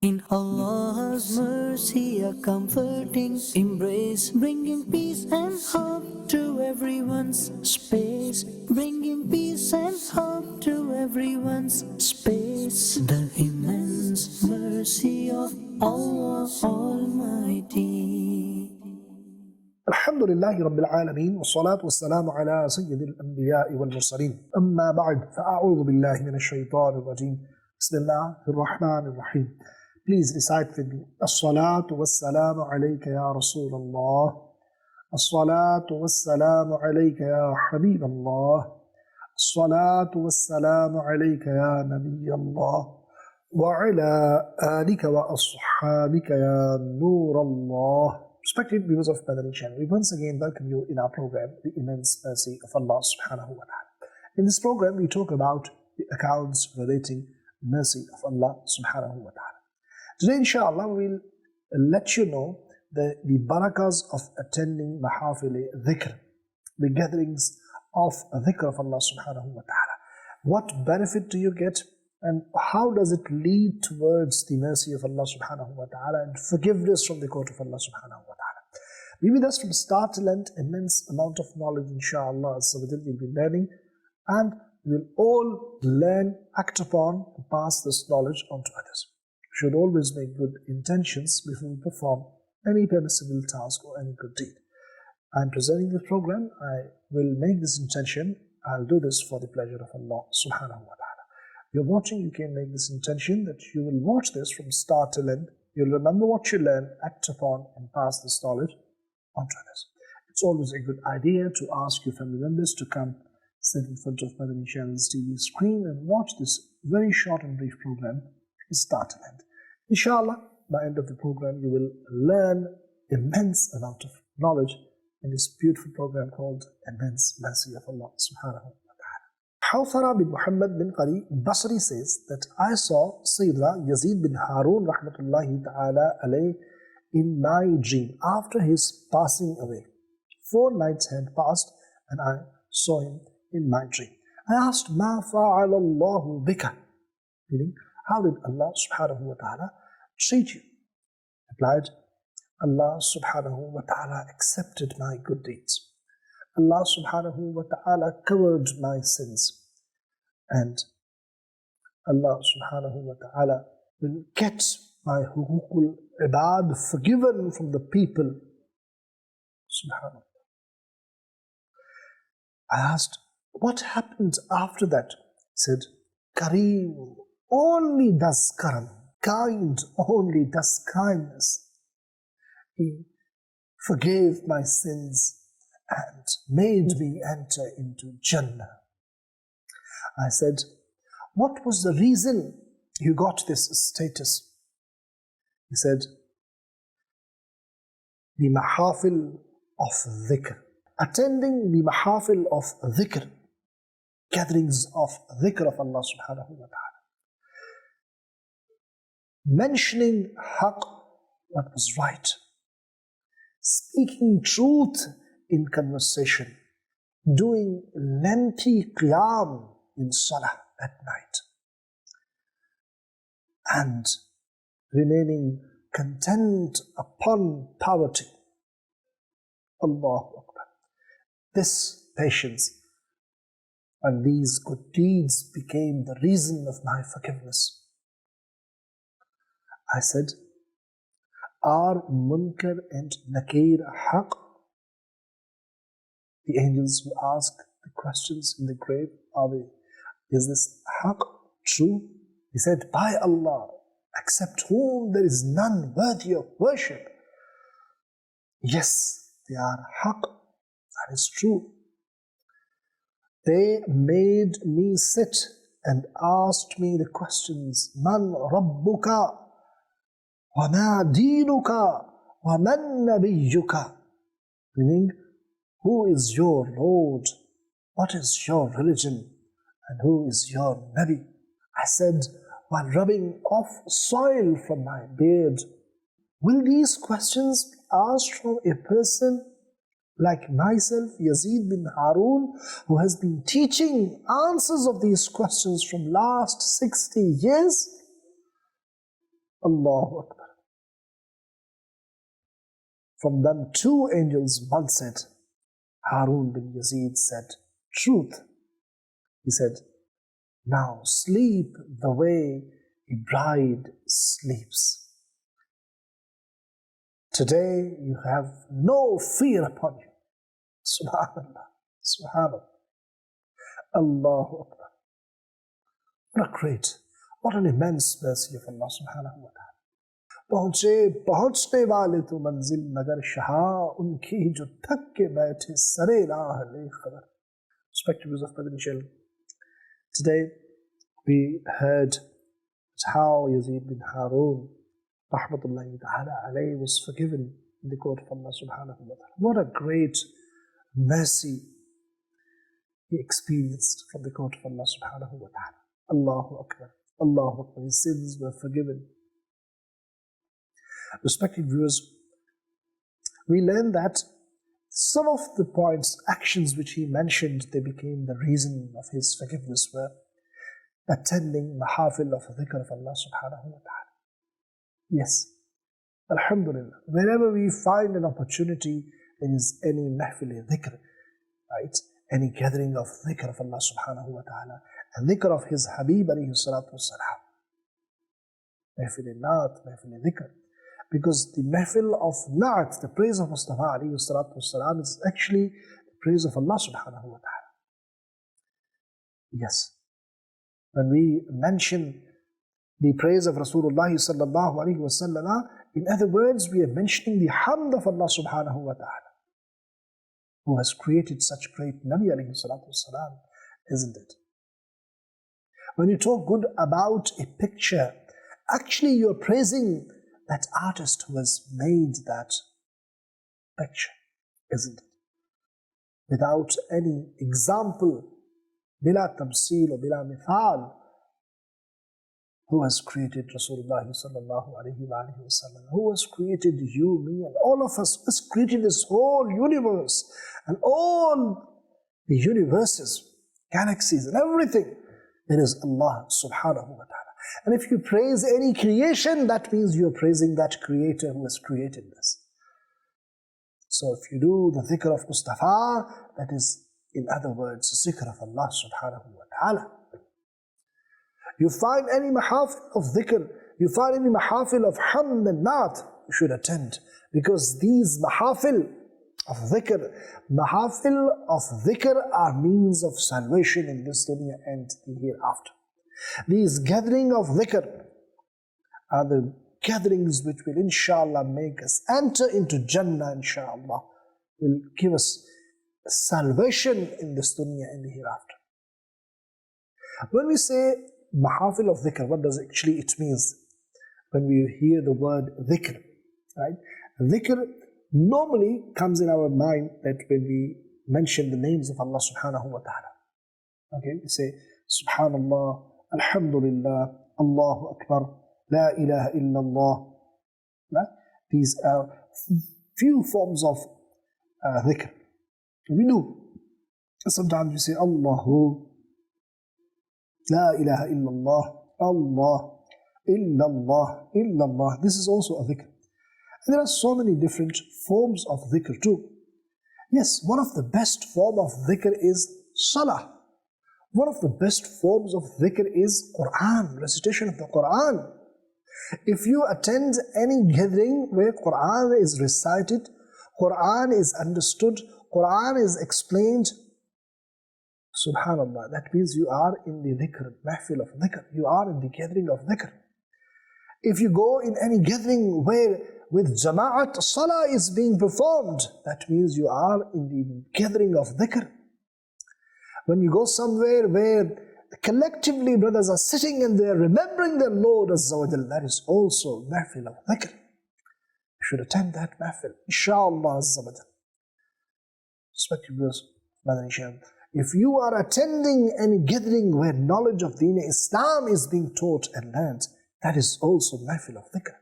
In Allah's mercy, a comforting embrace, bringing peace and hope to everyone's space, bringing peace and hope to everyone's space. The immense mercy of Allah Almighty. Alhamdulillahi Rabbil Alameen, wassalatu wassalamu ala sayyidil anbiya'i wal mursaleen. Amma ba'd, fa'a'udhu billahi minash shaitanir rajim. Bismillahir Rahmanir Rahim. Please recite with me. As-salatu wassalamu alayka ya Rasulallah. As-salatu wassalamu alayka ya Habiballah. As-salatu wassalamu alayka ya Nabiyallah. Wa ala alika wa ashabika ya Nurallah. Respected viewers of Madani Channel, we once again welcome you in our program, The Immense Mercy of Allah Subhanahu wa Ta'ala. In this program, we talk about the accounts relating the mercy of Allah Subhanahu wa Ta'ala. Today, inshallah, we'll let you know the barakas of attending Mahafil Dhikr, the gatherings of Dhikr of Allah Subhanahu wa Ta'ala. What benefit do you get? And how does it lead towards the mercy of Allah Subhanahu wa Ta'ala and forgiveness from the court of Allah Subhanahu wa Ta'ala? Be with us from start to end, immense amount of knowledge, inshallah, so we'll be learning, and we'll all learn, act upon, and pass this knowledge on to others. We should always make good intentions before we perform any permissible task or any good deed. I'm presenting this program, I will make this intention, I'll do this for the pleasure of Allah Subhanahu wa Ta'ala. You're watching, you can make this intention that you will watch this from start to end. You'll remember what you learn, act upon, and pass this knowledge on to others. It's always a good idea to ask your family members to come sit in front of Madani Channel's TV screen and watch this very short and brief program from start to end. Inshallah, by the end of the program, you will learn immense amount of knowledge in this beautiful program called Immense Mercy of Allah Subhanahu wa Ta'ala. Hawthara bin Muhammad bin Qari Basri says that I saw Sayyidina Yazid bin Harun rahmatullahi ta'ala alayh in my dream after his passing away. 4 nights had passed and I saw him in my dream. I asked, Ma fa'ala Allahu bika? Meaning, how did Allah subhanahu wa ta'ala treat you? Replied, Allah subhanahu wa ta'ala accepted my good deeds. Allah subhanahu wa ta'ala covered my sins. And Allah subhanahu wa ta'ala will get my hukukul ibad forgiven from the people. Subhanallah. I asked, what happened after that? He said, Kareem only does karam. Kind only does kindness. He forgave my sins and made me enter into Jannah. I said, what was the reason you got this status? He said, the mahafil of dhikr. Attending the mahafil of dhikr, gatherings of dhikr of Allah subhanahu wa ta'ala. Mentioning haqq, what was right. Speaking truth in conversation. Doing lengthy qiyam in salah at night. And remaining content upon poverty. Allahu Akbar. This patience and these good deeds became the reason of my forgiveness. I said, are Munkar and Nakir haqq? The angels who ask the questions in the grave, is this haqq true? He said, by Allah, except whom there is none worthy of worship. Yes, they are haqq, that is true. They made me sit and asked me the questions, Man Rabbuka, wa ma dinuka, wa man nabiyyuka. Meaning, who is your Lord? What is your religion? And who is your Nabi? I said, while rubbing off soil from my beard, will these questions be asked from a person like myself, Yazid bin Harun, who has been teaching answers of these questions from last 60 years? Allahu Akbar. From them two angels, one said, Harun bin Yazid said, truth. He said, now sleep the way a bride sleeps. Today you have no fear upon you. Subhanallah. Subhanallah. Allahu Akbar. What a great, what an immense mercy of Allah subhanahu wa ta'ala. पहुंचने वाले तो मंजिल मगर शाह उनकी जो थक के बैठे सरे राह ले खबर. Respected viewers of Madani Channel, today we heard how Yazid bin Harun rahmatullahi ta'ala alayhi was forgiven in the court of Allah subhanahu wa ta'ala. What a great mercy he experienced from the court of Allah subhanahu wa ta'ala. Allahu Akbar. Allahu Akbar. His sins were forgiven. Respected viewers, we learn that some of the points, actions which he mentioned, they became the reason of his forgiveness were attending mahafil of dhikr of Allah subhanahu wa ta'ala. Yes, alhamdulillah, wherever we find an opportunity, there is any mahfil dhikr, right? Any gathering of dhikr of Allah subhanahu wa ta'ala, and dhikr of his Habib alayhi salatu wassalam. Mahfil naat, mahfil dhikr. Because the mahfil of Na'at, the praise of Mustafa alayhi salatu wasalam, is actually the praise of Allah subhanahu wa ta'ala. Yes. When we mention the praise of Rasulullah sallallahu alayhi wa sallam, in other words, we are mentioning the hamd of Allah subhanahu wa ta'ala, who has created such great Nabi alayhi salatu wasalam, isn't it? When you talk good about a picture, actually you're praising that artist who has made that picture, isn't it? Without any example, bila tamsil or bila mithal, who has created Rasulullah sallallahu alayhi wa sallam, who has created you, me, and all of us, who has created this whole universe and all the universes, galaxies and everything. It is Allah subhanahu wa ta'ala. And if you praise any creation, that means you are praising that creator who has created this. So if you do the dhikr of Mustafa, that is, in other words, dhikr of Allah subhanahu wa ta'ala. You find any mahafil of dhikr, you find any mahafil of hamd and naat, you should attend. Because these mahafil of dhikr are means of salvation in this dunya and the hereafter. These gathering of dhikr are the gatherings which will inshallah make us enter into Jannah, inshallah, will give us salvation in this dunya and the hereafter. When we say mahafil of dhikr, what does actually it means? When we hear the word dhikr, right? Dhikr normally comes in our mind that when we mention the names of Allah subhanahu wa ta'ala. Okay, we say Subhanallah, Alhamdulillah, Allahu Akbar, La ilaha illallah. Right? These are few forms of dhikr. We do. Sometimes we say Allahu, La ilaha illallah, Allah, illallah, illallah. This is also a dhikr. And there are so many different forms of dhikr too. Yes, one of the best form of dhikr is salah. One of the best forms of dhikr is Quran, recitation of the Quran. If you attend any gathering where Quran is recited, Quran is understood, Quran is explained, subhanallah, that means you are in the dhikr, mahfil of dhikr. You are in the gathering of dhikr. If you go in any gathering where with jama'at salah is being performed, that means you are in the gathering of dhikr. When you go somewhere where collectively brothers are sitting and they are remembering their Lord Azza wa Jal, that is also mahfil of dhikr. You should attend that mahfil, inshallah Azza wa Jal. Respected viewers, Madani Channel, if you are attending any gathering where knowledge of Deen Islam is being taught and learned, that is also mahfil of dhikr.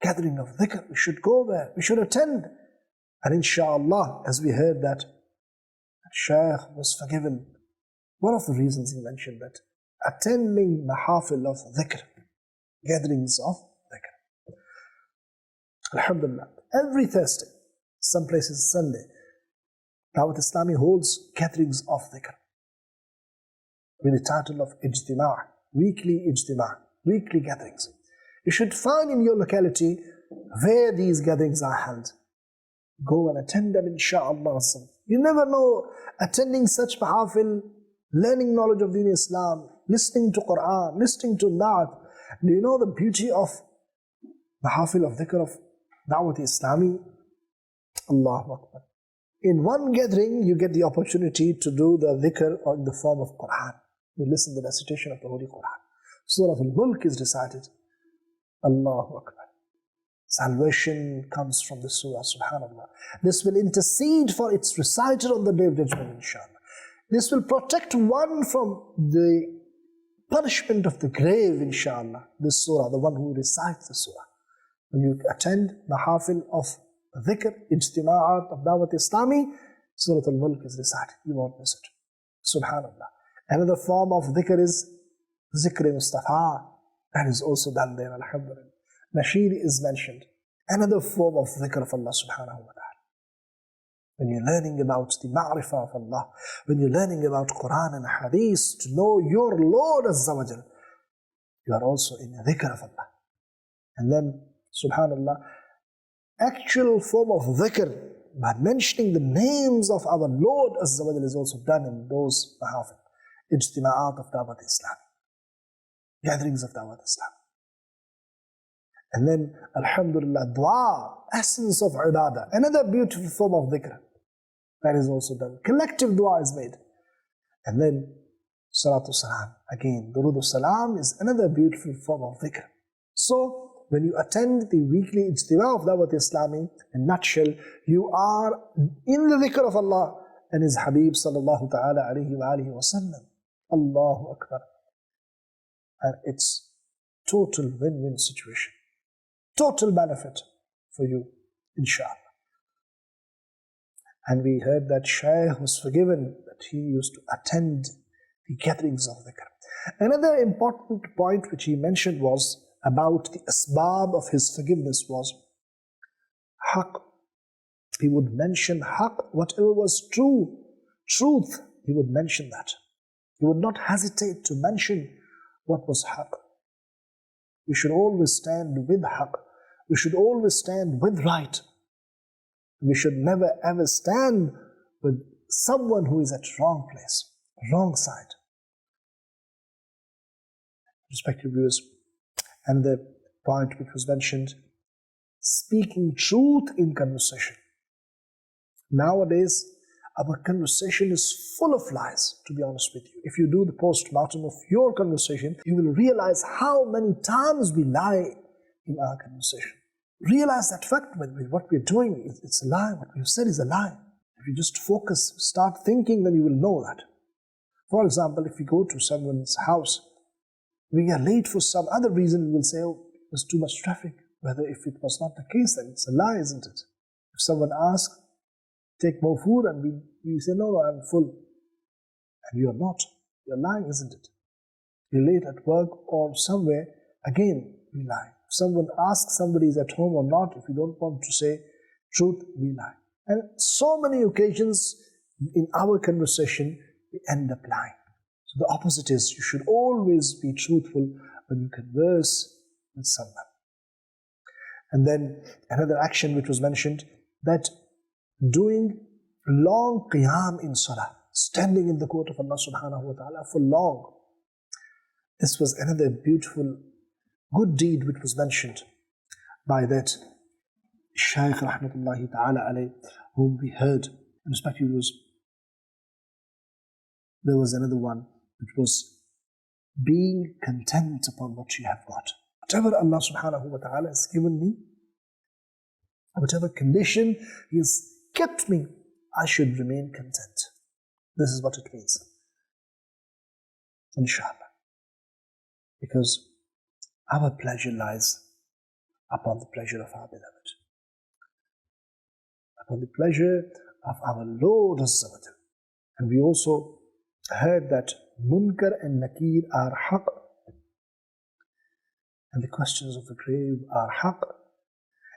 Gathering of dhikr, we should go there, we should attend. And inshallah, as we heard that Shaykh was forgiven, one of the reasons he mentioned that attending mahafil of dhikr, gatherings of dhikr. Alhamdulillah. Every Thursday, some places Sunday, Dawat Islami holds gatherings of dhikr with the title of Ijtima', weekly gatherings. You should find in your locality where these gatherings are held. Go and attend them, insha'Allah. You never know, attending such mahafil, learning knowledge of Deen Islam, listening to Quran, listening to Na'at. Do you know the beauty of mahafil of dhikr of Dawat Islami? Allahu Akbar. In one gathering, you get the opportunity to do the dhikr in the form of Quran. You listen to the recitation of the Holy Quran. Surah Al-Mulk is recited. Allahu Akbar. Salvation comes from the surah, subhanAllah. This will intercede for its reciter on the Day of Judgment, inshallah. This will protect one from the punishment of the grave, inshallah. This surah, the one who recites the surah. When you attend mahafil of dhikr, ijtima'at of Dawat Islami, Surah Al-Mulk is recited. You won't miss it. Subhanallah. Another form of dhikr is Zikr Mustafa. That is also done there, alhamdulillah. Nasheed is mentioned. Another form of dhikr of Allah subhanahu wa ta'ala. When you're learning about the ma'rifah of Allah, when you're learning about Quran and Hadith, to know your Lord Azza wa Jal, you are also in the dhikr of Allah. And then, subhanallah, actual form of dhikr, by mentioning the names of our Lord Azza wa Jal, is also done in those mahafil, ijtima'at of Dawat Islam, gatherings of Dawat Islam. And then, alhamdulillah, dua, essence of ibadah, another beautiful form of dhikr, that is also done. Collective dua is made. And then, salatu salam, again, durood salam is another beautiful form of dhikr. So, when you attend the weekly ijtima of Dawat Islami, in a nutshell, you are in the dhikr of Allah and His Habib sallallahu ta'ala alayhi wa alihi wa sallam. Allahu Akbar. And it's total win-win situation. Total benefit for you, inshallah. And we heard that Shaykh was forgiven, that he used to attend the gatherings of dhikr. Another important point which he mentioned was about the asbab of his forgiveness was haqq. He would mention haqq, whatever was true, truth, he would mention that. He would not hesitate to mention what was haqq. We should always stand with haqq. We should always stand with right. We should never ever stand with someone who is at wrong place, wrong side. Respected viewers, and the point which was mentioned, speaking truth in conversation. Nowadays, our conversation is full of lies, to be honest with you. If you do the post-mortem of your conversation, you will realize how many times we lie in our conversation. Realize that fact with what we're doing, it's a lie. What we've said is a lie. If you just focus, start thinking, then you will know that. For example, if you go to someone's house, we are late for some other reason, we will say, oh, there's too much traffic. Whether if it was not the case, then it's a lie, isn't it? If someone asks, take more food, and we say, no, I'm full. And you're not. You're lying, isn't it? You're late at work or somewhere, again, we lie. If someone asks somebody is at home or not, if you don't want to say truth, we lie. And so many occasions in our conversation, we end up lying. So the opposite is, you should always be truthful when you converse with someone. And then another action which was mentioned, that doing long qiyam in salah, standing in the court of Allah subhanahu wa ta'ala for long. This was another beautiful, good deed which was mentioned by that Shaykh rahmatullahi ta'ala alayh, whom we heard. In respect to viewers, there was another one which was being content upon what you have got. Whatever Allah subhanahu wa ta'ala has given me, whatever condition He has kept me, I should remain content. This is what it means. Inshallah. Because our pleasure lies upon the pleasure of our beloved, upon the pleasure of our Lord Azza wa Jal. And we also heard that Munkar and Nakir are haqq, and the questions of the grave are haqq,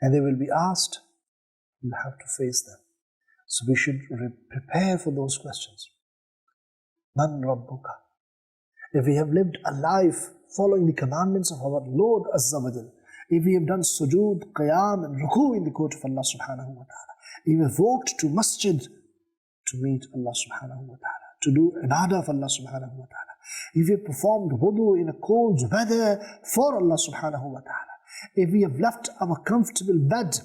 and they will be asked, we'll have to face them. So we should prepare for those questions. Man Rabbuka. If we have lived a life following the commandments of our Lord Azza wa Jal, if we have done sujood, qiyam and ruku in the court of Allah subhanahu wa ta'ala, if we have walked to masjid to meet Allah subhanahu wa ta'ala, to do ibadah of Allah subhanahu wa ta'ala, if we have performed wudu in a cold weather for Allah subhanahu wa ta'ala, if we have left our comfortable bed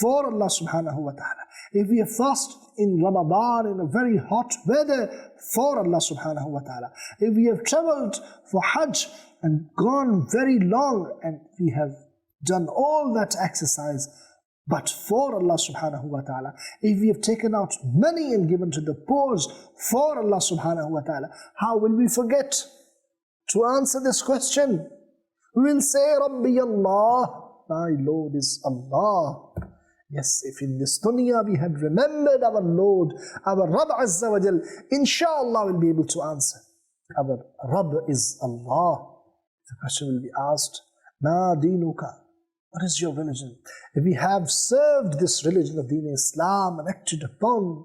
for Allah subhanahu wa ta'ala, if we have fasted in Ramadan in a very hot weather for Allah subhanahu wa ta'ala, if we have traveled for Hajj and gone very long and we have done all that exercise but for Allah subhanahu wa ta'ala, if we have taken out money and given to the poor for Allah subhanahu wa ta'ala, how will we forget to answer this question? We will say, Rabbi Allah, my Lord is Allah. Yes, if in this dunya we had remembered our Lord, our Rabb Azza wa Jal, inshallah we'll be able to answer. Our Rabb is Allah. The question will be asked, Ma dinuka? What is your religion? If we have served this religion of Deen Islam and acted upon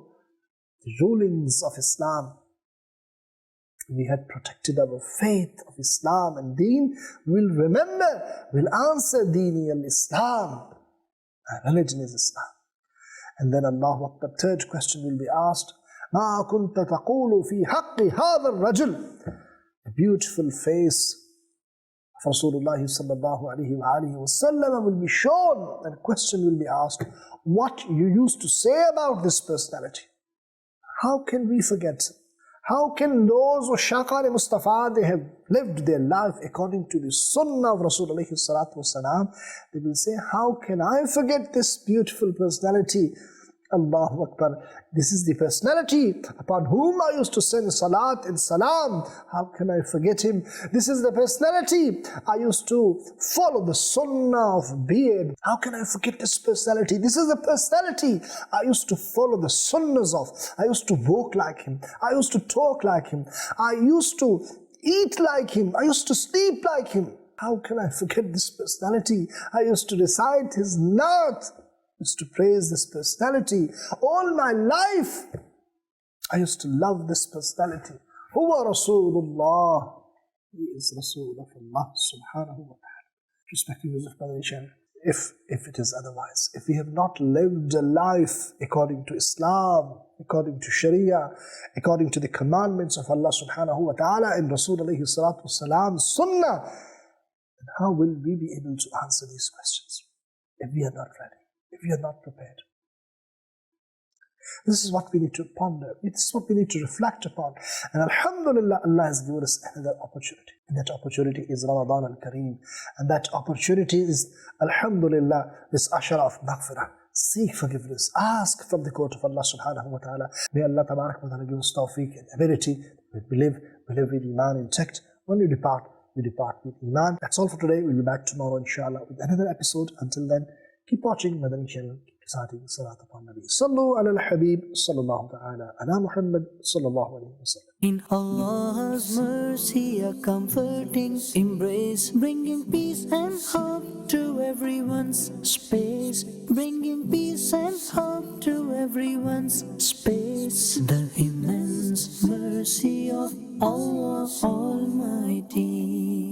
the rulings of Islam, we had protected our faith of Islam and Deen, we'll remember, we'll answer Deeni al-Islam. Our religion is Islam. And then Allahu Akbar, third question will be asked, Ma kunta taqulu fi haqqi hadha ar-rajul? The beautiful face of Rasulullah sallallahu alayhi wa alihi wa sallam will be shown, and a question will be asked, what you used to say about this personality. How can we forget? How can those who Shaqar Mustafa, they have lived their life according to the Sunnah of Rasulullah sallallahu wasalam, they will say, how can I forget this beautiful personality? Allahu Akbar. This is the personality upon whom I used to send salat and salam. How can I forget him? This is the personality I used to follow the sunnah of beard. How can I forget this personality? This is the personality I used to follow the sunnahs of. I used to walk like him. I used to talk like him. I used to eat like him. I used to sleep like him. How can I forget this personality? I used to recite his naat. Used to praise this personality. All my life, I used to love this personality. Huwa Rasulullah. He is Rasul of Allah subhanahu wa ta'ala. Respected viewers of Madani Channel, if it is otherwise, if we have not lived a life according to Islam, according to Sharia, according to the commandments of Allah subhanahu wa ta'ala and Rasul alayhi salatu wasalam, Sunnah, then how will we be able to answer these questions if we are not ready? If we are not prepared. This is what we need to ponder. This is what we need to reflect upon. And alhamdulillah, Allah has given us another opportunity. And that opportunity is Ramadan al-Kareem. And that opportunity is, alhamdulillah, this ashara of maghfirah. Seek forgiveness. Ask from the court of Allah subhanahu wa ta'ala. May Allah tabarak wa ta'ala give us tawfiq and ability. We live with Iman intact. When we depart with Iman. That's all for today. We'll be back tomorrow, inshallah, with another episode. Until then, keep watching Madani Channel, keep reciting Salat upon Nabi. Sallu ala al-Habib, sallallahu ta'ala, ala Muhammad, sallallahu alayhi wa sallam. In Allah's mercy, a comforting embrace, bringing peace and hope to everyone's space, bringing peace and hope to everyone's space. The immense mercy of Allah Almighty.